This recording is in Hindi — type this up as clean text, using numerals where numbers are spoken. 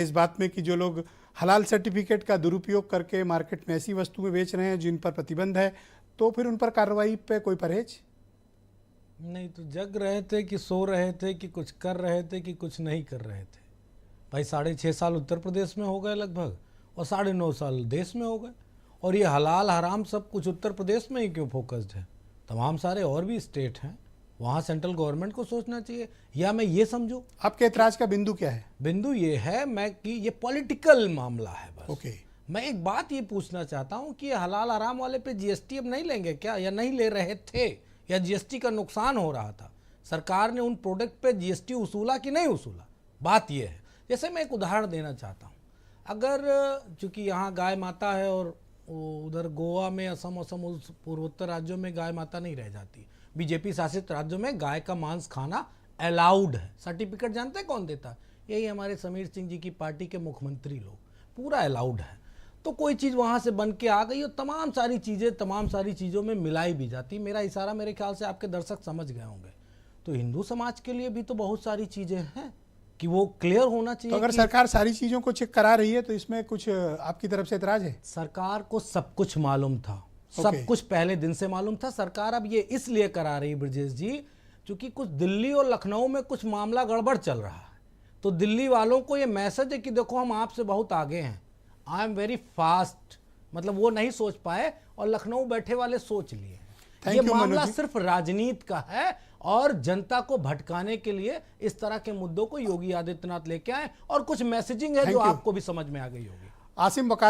इस बात में कि जो लोग हलाल सर्टिफिकेट का दुरुपयोग करके मार्केट में ऐसी वस्तुएं बेच रहे हैं जिन पर प्रतिबंध है, तो फिर उन पर कार्रवाई पे कोई परहेज नहीं तो जग रहे थे कि सो रहे थे कि कुछ कर रहे थे कि कुछ नहीं कर रहे थे। भाई 6.5 साल उत्तर प्रदेश में हो गए लगभग, और 9.5 साल देश में हो गए, और ये हलाल हराम सब कुछ उत्तर प्रदेश में ही क्यों फोकस्ड है? तमाम सारे और भी स्टेट हैं, वहाँ सेंट्रल गवर्नमेंट को सोचना चाहिए। या मैं ये समझूं, आपके ऐतराज का बिंदु क्या है? बिंदु ये है मैं कि ये पॉलिटिकल मामला है बस। ओके। मैं एक बात ये पूछना चाहता हूँ कि ये हलाल हराम वाले पे जीएसटी अब नहीं लेंगे क्या, या नहीं ले रहे थे, या जीएसटी का नुकसान हो रहा था? सरकार ने उन प्रोडक्ट पे जीएसटी वसूला कि नहीं वसूला? बात ये है। जैसे मैं एक उदाहरण देना चाहता हूँ, अगर चूंकि यहाँ गाय माता है और उधर गोवा में असम उस पूर्वोत्तर राज्यों में गाय माता नहीं रह जाती, बीजेपी शासित राज्यों में गाय का मांस खाना अलाउड है। सर्टिफिकेट जानते हैं कौन देता है? यही हमारे समीर सिंह जी की पार्टी के मुख्यमंत्री लोग। पूरा अलाउड है। तो कोई चीज़ वहाँ से बन के आ गई और तमाम सारी चीज़ों में मिलाई भी जाती। मेरा इशारा मेरे ख्याल से आपके दर्शक समझ गए होंगे। तो हिंदू समाज के लिए भी तो बहुत सारी चीज़ें हैं कि वो क्लियर होना चाहिए। तो अगर सरकार सारी चीजों को चेक करा रही है तो इसमें कुछ आपकी तरफ से एतराज है? सरकार को सब कुछ मालूम था, सब कुछ पहले दिन से मालूम था। सरकार अब ये इसलिए करा रही ब्रजेश जी, क्योंकि कुछ दिल्ली और लखनऊ में कुछ मामला गड़बड़ चल रहा है। तो दिल्ली वालों को ये मैसेज है कि देखो हम आपसे बहुत आगे हैं, आई एम वेरी फास्ट, मतलब वो नहीं सोच पाए और लखनऊ बैठे वाले सोच लिए। ये मामला सिर्फ राजनीति का है और जनता को भटकाने के लिए इस तरह के मुद्दों को योगी आदित्यनाथ लेके आए, और कुछ मैसेजिंग है जो आपको भी समझ में आ गई होगी। आसिम बकार